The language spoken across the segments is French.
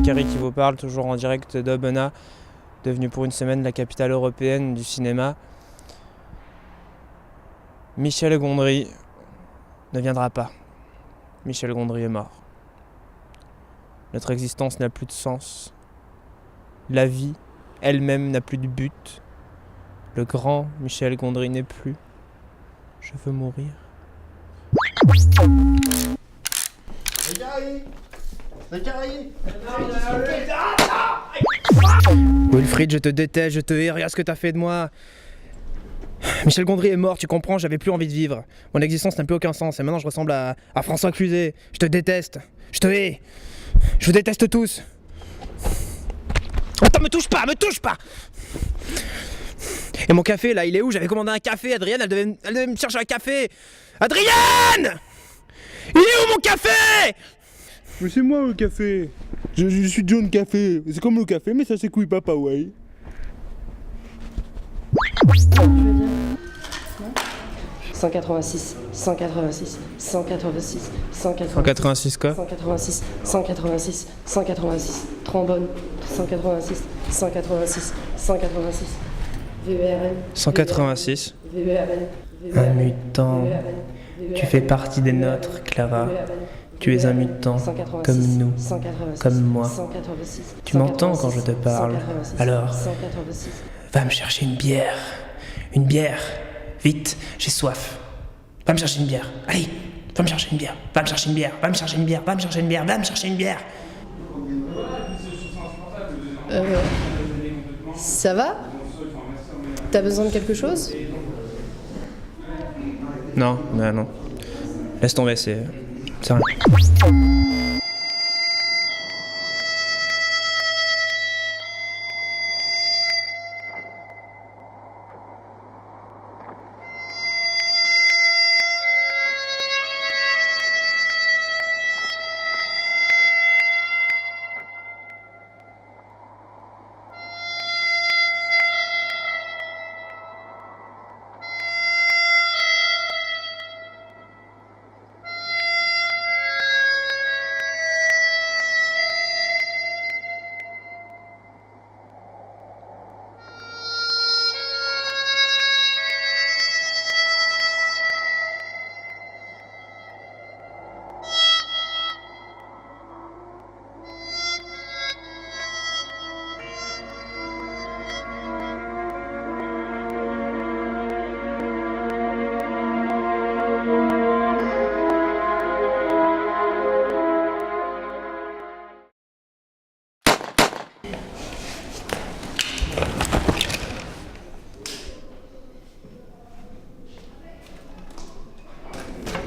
Zachary qui vous parle, toujours en direct d'Aubenas, devenue pour une semaine la capitale européenne du cinéma. Michel Gondry ne viendra pas. Michel Gondry est mort. Notre existence n'a plus de sens. La vie elle-même n'a plus de but. Le grand Michel Gondry n'est plus. Je veux mourir. Wilfried, je te déteste, je te hais, regarde ce que t'as fait de moi. Michel Gondry est mort, tu comprends, j'avais plus envie de vivre. Mon existence n'a plus aucun sens et maintenant je ressemble à François Cluzet. Je te déteste, je te hais. Je vous déteste tous. Attends, me touche pas. Et mon café là, il est où? J'avais commandé un café, Adrienne, elle devait me chercher un café. Adrienne! Il est où mon café? Mais c'est moi le café. Je suis John Café. C'est comme le café, mais ça s'écouille pas, ouais. Je veux dire. 186, 186, 186, 186 quoi? 186, 186, 186, trombone, 186, 186, 186, VERN, 186. VERN, Un mutant. Tu fais partie des nôtres, Clara. Tu es un mutant, comme nous, comme moi. Tu m'entends quand je te parle. Alors, va me chercher une bière. Une bière. Vite, j'ai soif. Va me chercher une bière. Allez, va me chercher une bière. Va me chercher une bière. Va me chercher une bière. Va me chercher une bière. Va me chercher une bière. Ça va? T'as besoin de quelque chose? Non. Laisse tomber, c'est rien.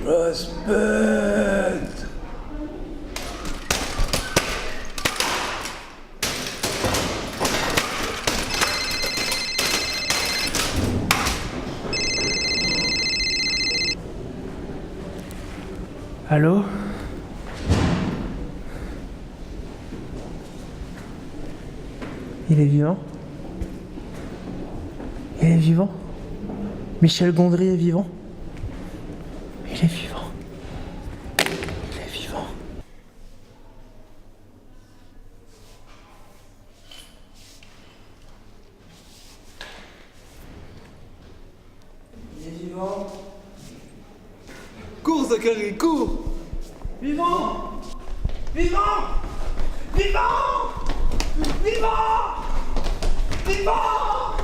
Respect. Allô? Il est vivant? Il est vivant? Michel Gondry est vivant? Il est vivant. Il est vivant. Il est vivant. Cours, Zachary, cours. Vivant! Vivant! Vivant! Vivant! Vivant!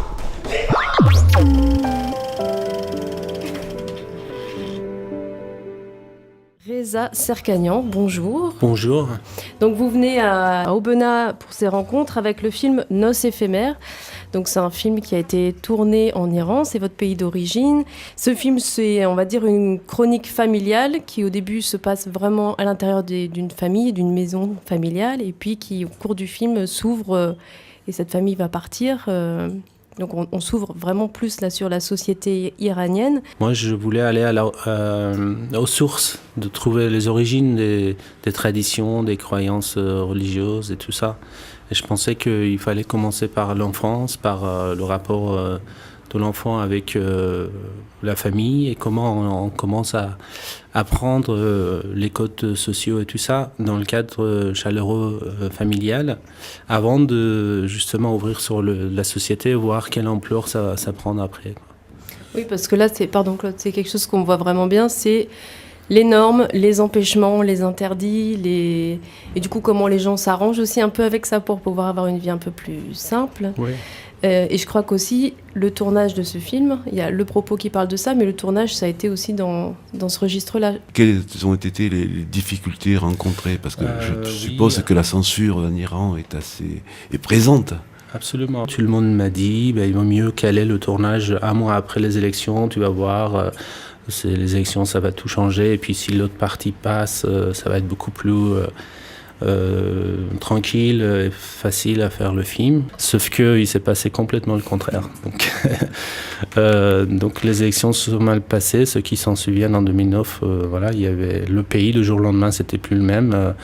Vivant! Reza Serkanian, bonjour. Bonjour. Donc vous venez à Aubenas pour ces rencontres avec le film Noces éphémères. Donc c'est un film qui a été tourné en Iran, c'est votre pays d'origine. Ce film, c'est, on va dire, une chronique familiale qui au début se passe vraiment à l'intérieur d'une famille, d'une maison familiale, et puis qui au cours du film s'ouvre et cette famille va partir. Donc on s'ouvre vraiment plus là sur la société iranienne. Moi, je voulais aller aux sources, de trouver les origines des traditions, des croyances religieuses et tout ça. Et je pensais qu'il fallait commencer par l'enfance, par le rapport de l'enfant avec la famille et comment on commence à apprendre les codes sociaux et tout ça dans le cadre chaleureux familial avant de justement ouvrir sur la société et voir quelle ampleur ça prend après, quoi. Oui, parce que là, pardon Claude, c'est quelque chose qu'on voit vraiment bien, c'est les normes, les empêchements, les interdits, et du coup comment les gens s'arrangent aussi un peu avec ça pour pouvoir avoir une vie un peu plus simple. Oui. Et je crois qu'aussi le tournage de ce film, il y a le propos qui parle de ça, mais le tournage, ça a été aussi dans ce registre-là. Quelles ont été les difficultés rencontrées? Parce que je suppose que la censure en Iran est présente. Absolument. Tout le monde m'a dit, il vaut mieux caler le tournage un mois après les élections, tu vas voir, les élections ça va tout changer, et puis si l'autre parti passe, ça va être beaucoup plus tranquille et facile à faire le film. Sauf qu'il s'est passé complètement le contraire. Donc les élections se sont mal passées, ceux qui s'en souviennent en 2009, il y avait le pays, le jour au lendemain c'était plus le même.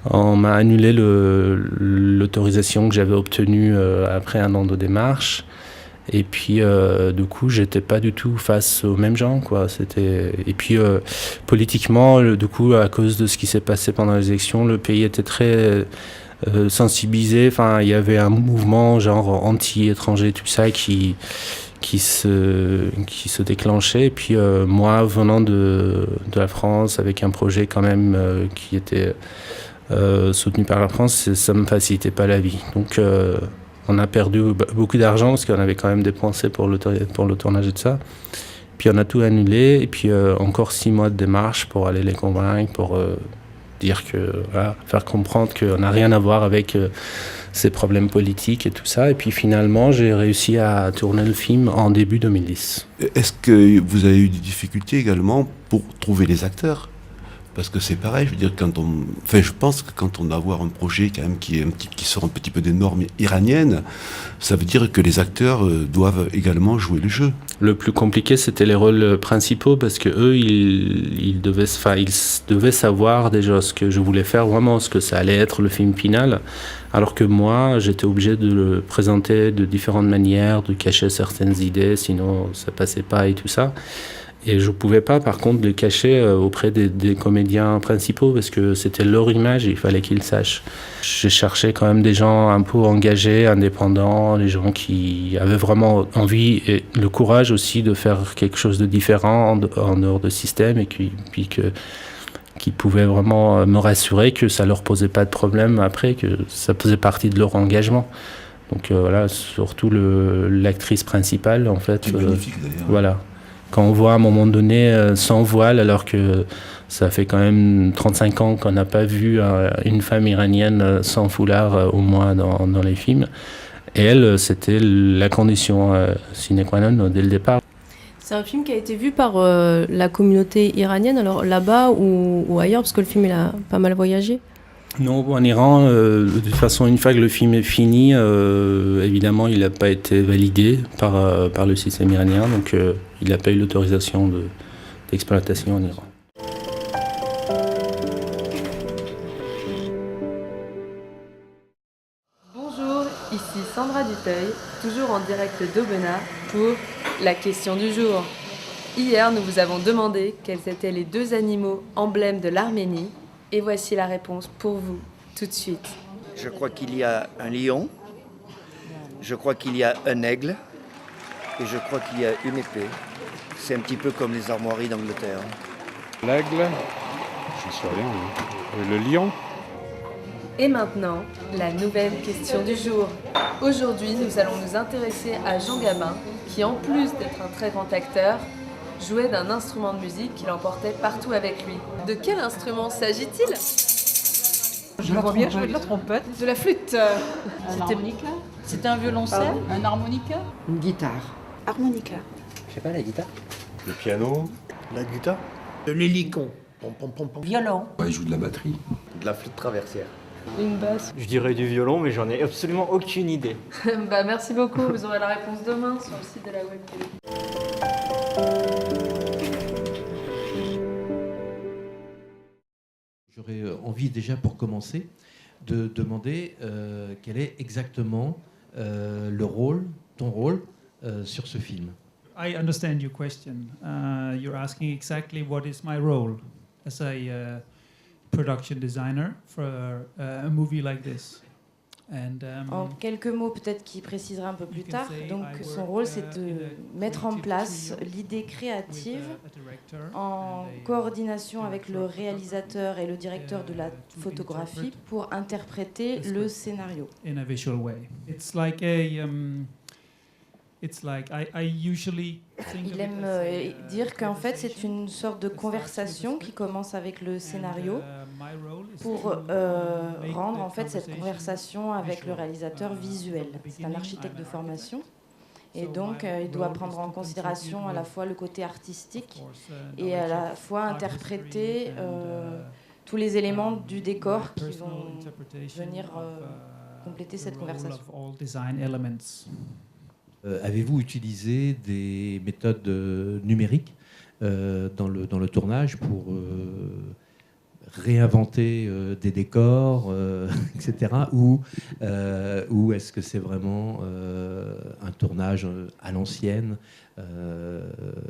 On m'a annulé l'autorisation que j'avais obtenue après un an de démarche. Et puis, du coup, j'étais pas du tout face aux mêmes gens, quoi. Et puis, politiquement, du coup, à cause de ce qui s'est passé pendant les élections, le pays était très sensibilisé. Enfin, il y avait un mouvement genre anti-étranger, tout ça, qui se déclenchait. Et puis, moi, venant de la France, avec un projet quand même qui était soutenu par la France, ça me facilitait pas la vie. Donc on a perdu beaucoup d'argent parce qu'on avait quand même dépensé pour le tournage et tout ça. Puis on a tout annulé et puis encore 6 mois de démarche pour aller les convaincre, pour dire que faire comprendre qu'on n'a rien à voir avec ces problèmes politiques et tout ça. Et puis finalement, j'ai réussi à tourner le film en début 2010. Est-ce que vous avez eu des difficultés également pour trouver les acteurs? Parce que c'est pareil, je veux dire, je pense que quand on va avoir un projet quand même qui sort un petit peu des normes iraniennes, ça veut dire que les acteurs doivent également jouer le jeu. Le plus compliqué, c'était les rôles principaux, parce que eux, ils devaient savoir déjà ce que je voulais faire, vraiment ce que ça allait être le film final, alors que moi, j'étais obligé de le présenter de différentes manières, de cacher certaines idées, sinon ça passait pas et tout ça. Et je ne pouvais pas, par contre, les cacher auprès des comédiens principaux parce que c'était leur image et il fallait qu'ils sachent. J'ai cherché quand même des gens un peu engagés, indépendants, des gens qui avaient vraiment envie et le courage aussi de faire quelque chose de différent en dehors de système et qui pouvaient vraiment me rassurer que ça ne leur posait pas de problème après, que ça faisait partie de leur engagement. Donc surtout l'actrice principale, en fait. C'est magnifique d'ailleurs. Voilà. Quand on voit à un moment donné sans voile, alors que ça fait quand même 35 ans qu'on n'a pas vu une femme iranienne sans foulard au moins dans les films. Et elle, c'était la condition sine qua non dès le départ. C'est un film qui a été vu par la communauté iranienne, alors là-bas ou ailleurs, parce que le film il a pas mal voyagé. Non, en Iran, de toute façon, une fois que le film est fini, évidemment, il n'a pas été validé par le système iranien, donc il n'a pas eu l'autorisation d'exploitation en Iran. Bonjour, ici Sandra Duteuil, toujours en direct d'Aubenas pour la question du jour. Hier, nous vous avons demandé quels étaient les 2 animaux emblèmes de l'Arménie. Et voici la réponse pour vous, tout de suite. Je crois qu'il y a un lion, je crois qu'il y a un aigle, et je crois qu'il y a une épée. C'est un petit peu comme les armoiries d'Angleterre. L'aigle, j'en sais rien. Le lion. Et maintenant, la nouvelle question du jour. Aujourd'hui, nous allons nous intéresser à Jean Gabin, qui en plus d'être un très grand acteur, jouait d'un instrument de musique qu'il emportait partout avec lui. De quel instrument s'agit-il? Je le vois bien jouer de la trompette. De la flûte. Un harmonica. C'était un violoncelle. Un harmonica. Une guitare. Harmonica. Je sais pas, la guitare. Le piano. La guitare. De l'hélicon. Pom, pom, pom, pom. Violon. Ouais, il joue de la batterie. De la flûte traversière. Une basse. Je dirais du violon, mais j'en ai absolument aucune idée. Merci beaucoup, vous aurez la réponse demain sur le site de la Web TV. J'aurais envie déjà pour commencer de demander quel est exactement ton rôle sur ce film. I understand your question. You're asking exactly what is my role as a production designer for a movie like this. En quelques mots, peut-être qu'il précisera un peu plus tard. Donc, son rôle, c'est de mettre en place l'idée créative en coordination avec le réalisateur et le directeur de la photographie pour interpréter le scénario. In a visual way. It's like I usually think Il aime dire qu'en fait, c'est une sorte de conversation qui commence avec le scénario pour rendre en fait cette conversation avec le réalisateur visuel. C'est un architecte de formation et donc il doit prendre en considération à la fois le côté artistique et à la fois interpréter tous les éléments du décor qui vont venir compléter cette conversation. Avez-vous utilisé des méthodes numériques dans le tournage pour réinventer des décors, etc. Ou est-ce que c'est vraiment un tournage à l'ancienne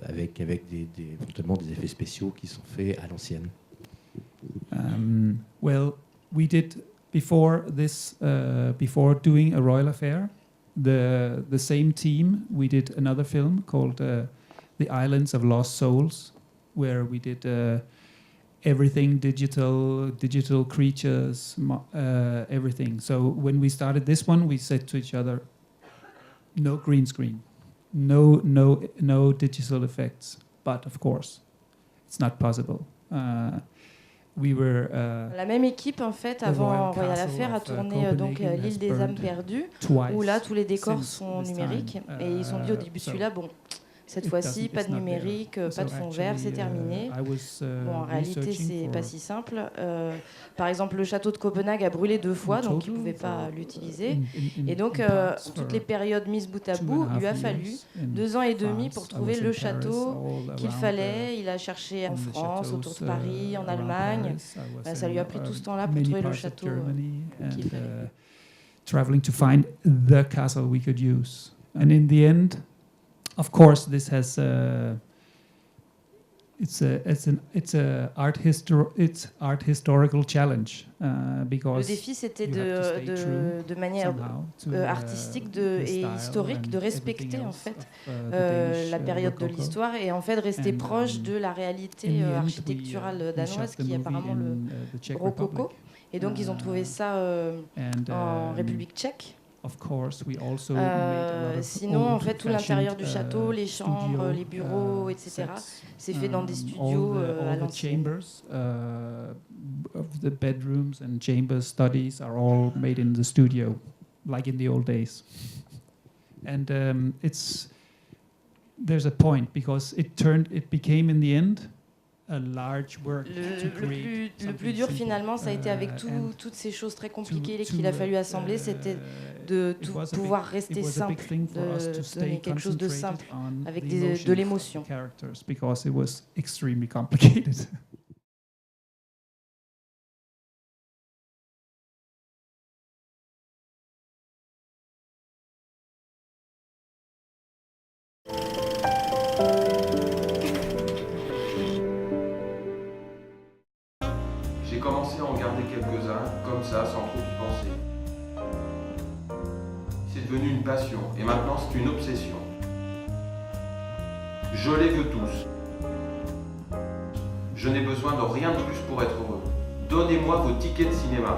avec éventuellement des effets spéciaux qui sont faits à l'ancienne? Well, we did before doing A Royal Affair, the same team, we did another film called The Islands of Lost Souls, where we did everything digital creatures, everything. So when we started this one, we said to each other, no green screen, no digital effects. But of course, it's not possible. La même équipe, en fait, avant Royal Affair, a tourné donc l'île des âmes perdues, où là, tous les décors sont numériques. Et ils ont dit au début de celui-là, bon, cette fois-ci, pas de numérique, pas de fond vert, c'est terminé. Bon, en réalité, c'est pas si simple. Par exemple, le château de Copenhague a brûlé 2 fois, donc ils ne pouvaient pas l'utiliser. Et donc, toutes les périodes mises bout à bout, il lui a fallu 2 ans et demi pour trouver le château qu'il fallait. Il a cherché en France, autour de Paris, en Allemagne. Ça lui a pris tout ce temps-là pour trouver le château qu'il fallait. Traveling to find the castle we could use. And in the end, of course, this has it's art historical challenge because le défi, c'était de manière artistique et historique de respecter en fait la période de l'histoire et en fait rester proche de la réalité architecturale danoise qui est apparemment le rococo. Et donc ils ont trouvé ça en République tchèque. Sinon, en fait, tout l'intérieur du château, les chambres, les bureaux, etc., c'est fait dans des studios à l'ancienne. The bedrooms and chambers studies are all made in the studio, like in the old days. And there's a point because it became in the end a large work le plus dur finalement, ça a été avec toutes ces choses très compliquées qu'il a fallu assembler, c'était de pouvoir rester simple, de donner quelque chose de simple, avec de l'émotion. Because it was extremely complicated. J'ai commencé à en garder quelques-uns, comme ça, sans trop y penser. C'est devenu une passion, et maintenant c'est une obsession. Je les veux tous. Je n'ai besoin de rien de plus pour être heureux. Donnez-moi vos tickets de cinéma.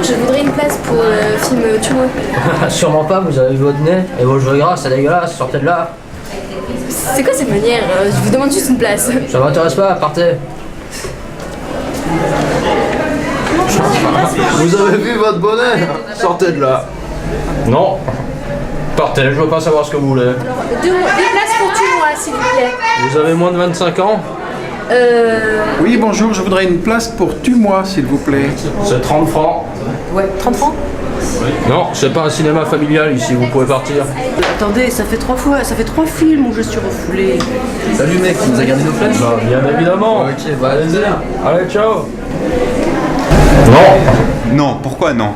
Je voudrais une place pour le film Tumo. Sûrement pas, vous avez vu votre nez et vos cheveux gras, c'est dégueulasse, sortez de là. C'est quoi cette manière? Je vous demande juste une place. Ça m'intéresse pas, partez. Vous avez vu votre bonnet? Sortez de là. Non. Partez, je veux pas savoir ce que vous voulez. Alors, des places pour Tumo, s'il vous plaît. Vous avez moins de 25 ans? Oui, bonjour, je voudrais une place pour Tue-moi, s'il vous plaît. C'est 30 francs. Ouais, 30 francs? Non, c'est pas un cinéma familial ici, vous pouvez partir. Attendez, ça fait 3 films où je suis refoulé. Salut mec, tu nous as gardé nos places? Bah, bien évidemment. Ok, bah allez-y. Allez, ciao. Non, pourquoi non?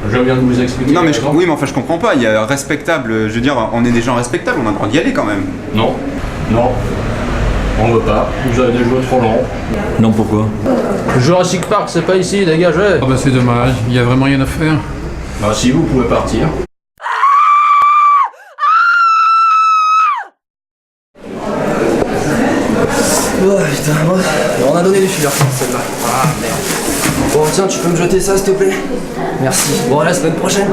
Je viens de vous expliquer. Non mais oui mais enfin je comprends pas, il y a respectable, je veux dire on est des gens respectables, on a le droit d'y aller quand même. Non, on veut pas, vous avez des jeux trop longs. Non, pourquoi? Jurassic Park, c'est pas ici, dégagez. Ah bah c'est dommage, il y a vraiment rien à faire. Bah si, vous pouvez partir. Oh putain, on a donné du fil celle-là. Ah merde. Bon tiens, tu peux me jeter ça s'il te plaît? Merci. Bon à la semaine prochaine.